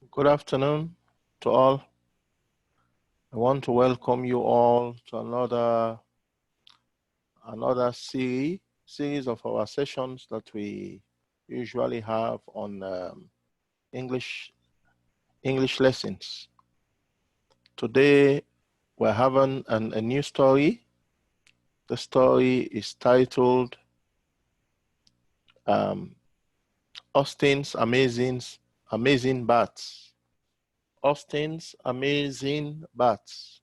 Good afternoon to all. I want to welcome you all to another series of our sessions that we usually have on English lessons. Today we're having a new story. The story is titled Austin's Amazing Bats. Austin's Amazing Bats.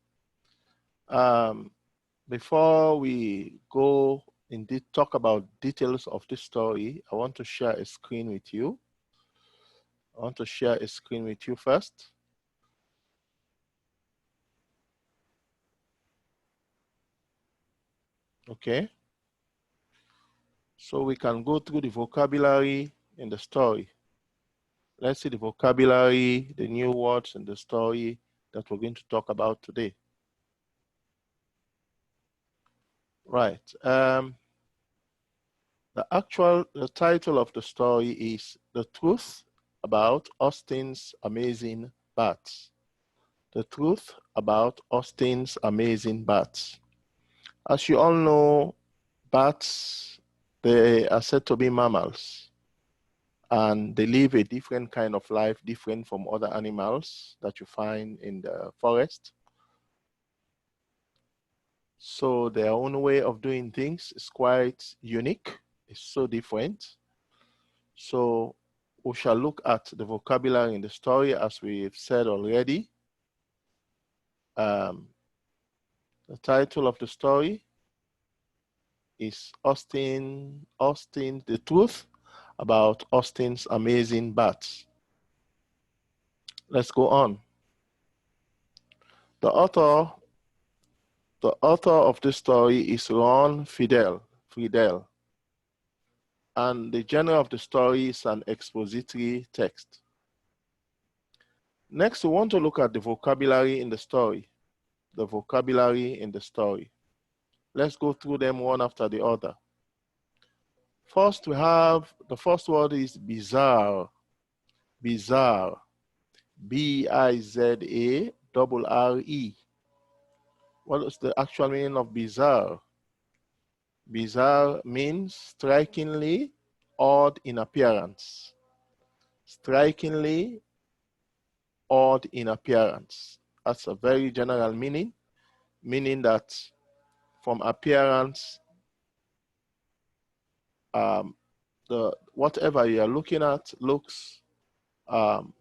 Before we go indeed talk about details of this story, I want to share a screen with you. I want to share a screen with you first. Okay. So we can go through the vocabulary in the story. Let's see the vocabulary, the new words in the story that we're going to talk about today. Right. The title of the story is The Truth About Austin's Amazing Bats. The Truth About Austin's Amazing Bats. As you all know, bats, they are said to be mammals, and they live a different kind of life, different from other animals that you find in the forest. So their own way of doing things is quite unique. It's so different. So we shall look at the vocabulary in the story as we've said already. The title of the story is Austin, The Truth About Austin's Amazing Bats. Let's go on. The author of this story is Ron Friedel. And the genre of the story is an expository text. Next, we want to look at the vocabulary in the story. The vocabulary in the story. Let's go through them one after the other. First, we have, the first word is bizarre. Bizarre. B-I-Z-A-R-R-E. What is the actual meaning of bizarre? Bizarre means strikingly odd in appearance. Strikingly odd in appearance. That's a very general meaning that from appearance, whatever you're looking at looks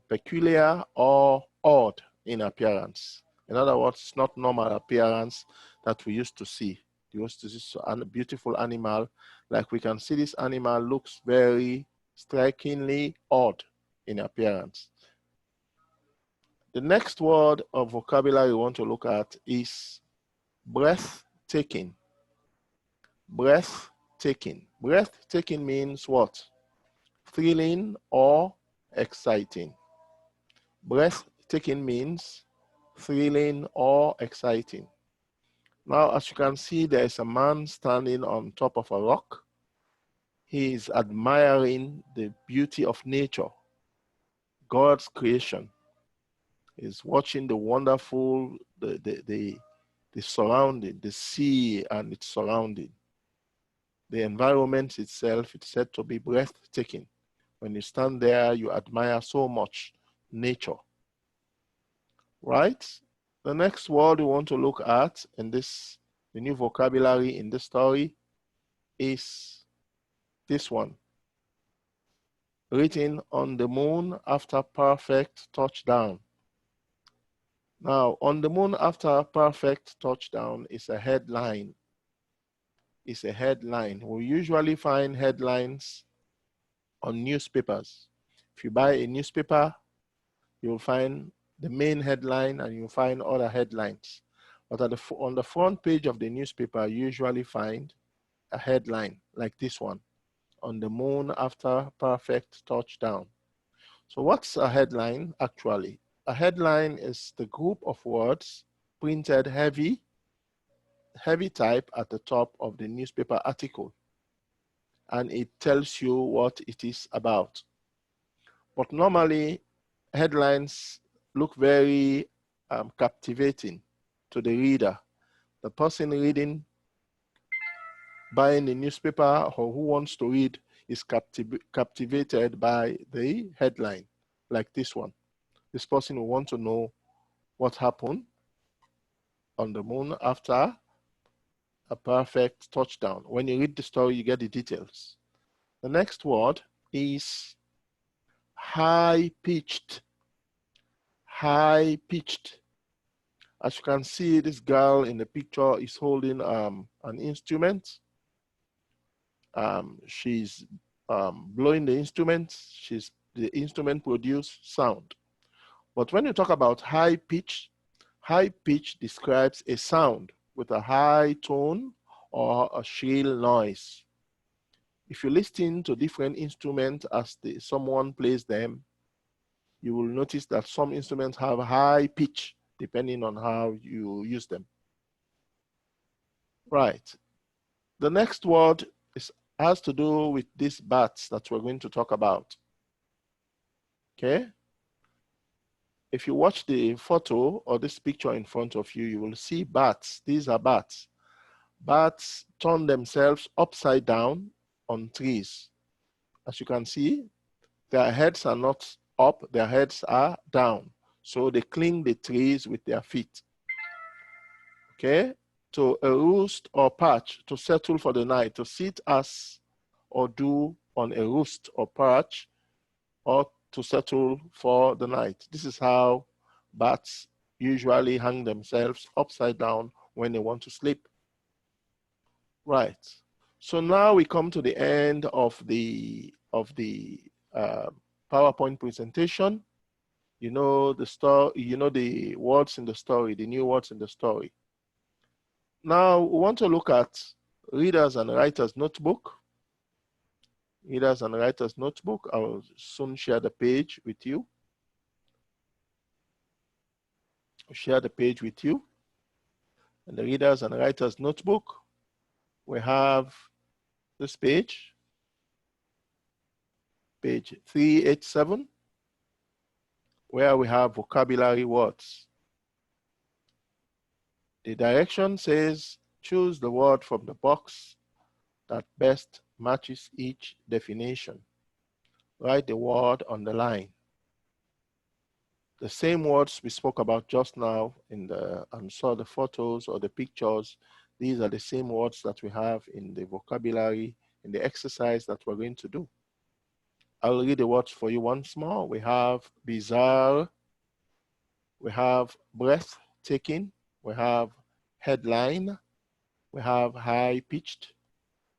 peculiar or odd in appearance. In other words, it's not normal appearance that we used to see. We used to see a beautiful animal. Like we can see this animal looks very strikingly odd in appearance. The next word of vocabulary we want to look at is breathtaking. Breathtaking. Breathtaking means what? Thrilling or exciting. Breathtaking means thrilling or exciting. Now, as you can see, there is a man standing on top of a rock. He is admiring the beauty of nature, God's creation. He's watching the wonderful, the surrounding, the sea and its surrounding. The environment itself, it's said to be breathtaking. When you stand there, you admire so much nature. Right? The next word we want to look at in this, the new vocabulary in this story, is this one. Written on the moon after perfect touchdown. Now, on the moon after perfect touchdown is a headline. It's a headline. We usually find headlines on newspapers. If you buy a newspaper, you'll find the main headline and you'll find other headlines. But on the front page of the newspaper, you usually find a headline like this one, on the moon after perfect touchdown. So what's a headline actually? A headline is the group of words printed heavy type at the top of the newspaper article, and it tells you what it is about. But normally, headlines look very captivating to the reader. The person reading, buying a newspaper, or who wants to read is captivated by the headline, like this one. This person will want to know what happened on the moon after a perfect touchdown. When you read the story, you get the details. The next word is high-pitched. High-pitched. As you can see, this girl in the picture is holding an instrument. She's blowing the instrument. The instrument produces sound. But when you talk about high pitch describes a sound with a high tone or a shrill noise. If you listen to different instruments as someone plays them, you will notice that some instruments have high pitch depending on how you use them. Right. The next word has to do with these bats that we're going to talk about. Okay? If you watch the photo or this picture in front of you, you will see bats. These are bats. Bats turn themselves upside down on trees. As you can see, their heads are not up, their heads are down. So they cling the trees with their feet. Okay? To a roost or perch, to settle for the night, to sit as or do on a roost or perch, or to settle for the night. This is how bats usually hang themselves upside down when they want to sleep. Right. So now we come to the end of the PowerPoint presentation. You know the story. You know the words in the story, the new words in the story. Now we want to look at Readers and Writers Notebook. Readers and Writers Notebook. I will soon share the page with you. I'll share the page with you. In the Readers and Writers Notebook, we have this page, page 387, where we have vocabulary words. The direction says, choose the word from the box that best matches each definition. Write the word on the line. The same words we spoke about just now and saw the photos or the pictures. These are the same words that we have in the vocabulary, in the exercise that we're going to do. I'll read the words for you once more. We have bizarre, we have breathtaking, we have headline, we have high-pitched,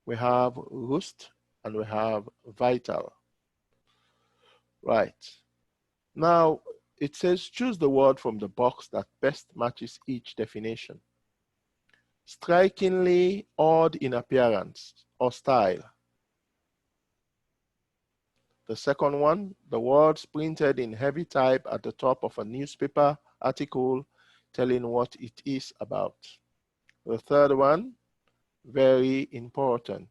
we have roost, and we have vital. Right. Now, it says choose the word from the box that best matches each definition. Strikingly odd in appearance or style. The second one, the words printed in heavy type at the top of a newspaper article telling what it is about. The third one, very important.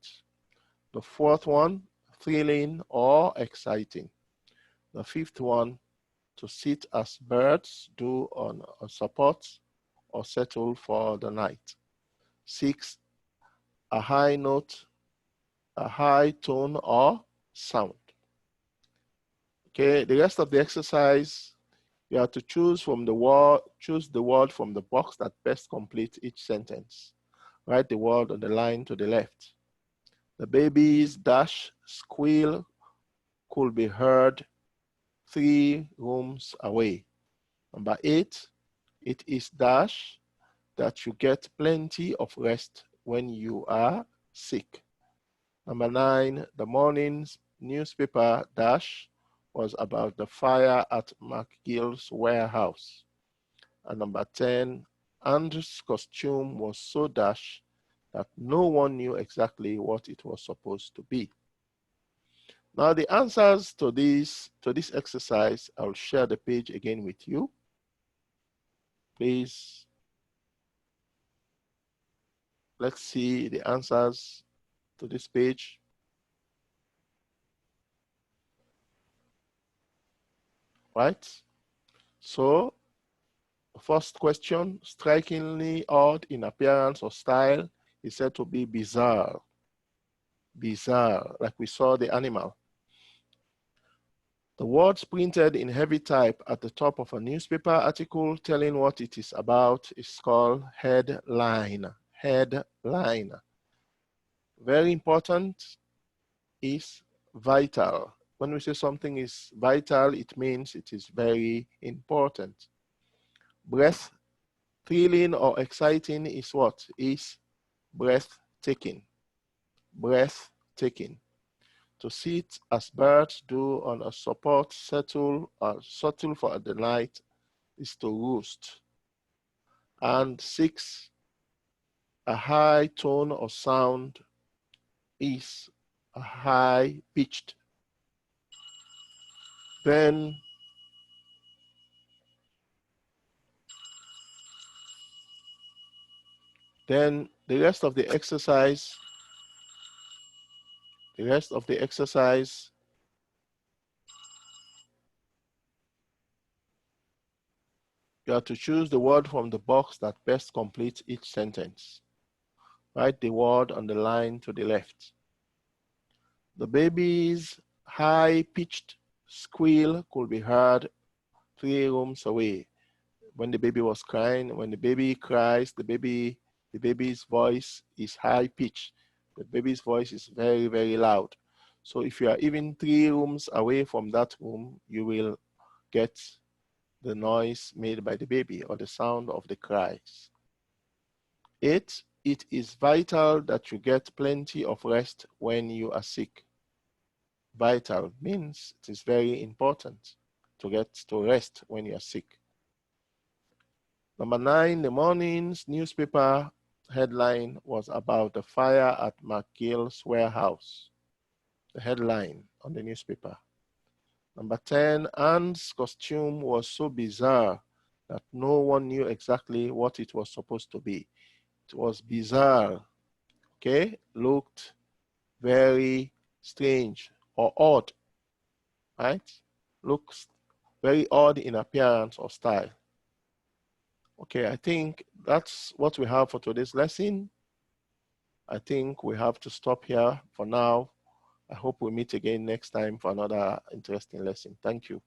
The fourth one, thrilling or exciting. The fifth one, to sit as birds do on a support or settle for the night. 6, a high note, a high tone or sound. Okay, the rest of the exercise, you have to choose the word from the box that best completes each sentence. Write the word on the line to the left. The baby's dash squeal could be heard 3 rooms away. Number 8, it is dash that you get plenty of rest when you are sick. Number 9, the morning's newspaper dash was about the fire at McGill's warehouse. And number 10, Andrew's costume was so dash that no one knew exactly what it was supposed to be. Now the answers to this exercise, I'll share the page again with you. Please, let's see the answers to this page. right? So, first question, strikingly odd in appearance or style, is said to be bizarre. Bizarre, like we saw the animal. The words printed in heavy type at the top of a newspaper article telling what it is about is called headline. Headline. Very important is vital. When we say something is vital, it means it is very important. Breath, thrilling or exciting is what? Is breathtaking. Breathtaking. To sit as birds do on a support settle for the night is to roost. And 6, a high tone or sound is a high pitched. Then the rest of the exercise, you have to choose the word from the box that best completes each sentence. Write the word on the line to the left. The baby's high-pitched squeal could be heard 3 rooms away. When the baby was crying, when the baby cries, the baby's voice is high-pitched. The baby's voice is very, very loud. So if you are even 3 rooms away from that room, you will get the noise made by the baby or the sound of the cries. 8, it is vital that you get plenty of rest when you are sick. Vital means it is very important to get to rest when you are sick. Number 9, the morning's newspaper headline was about the fire at McGill's warehouse. The headline on the newspaper. Number 10, Anne's costume was so bizarre that no one knew exactly what it was supposed to be. It was bizarre, okay? Looked very strange or odd, right? Looks very odd in appearance or style. Okay, I think that's what we have for today's lesson. I think we have to stop here for now. I hope we meet again next time for another interesting lesson. Thank you.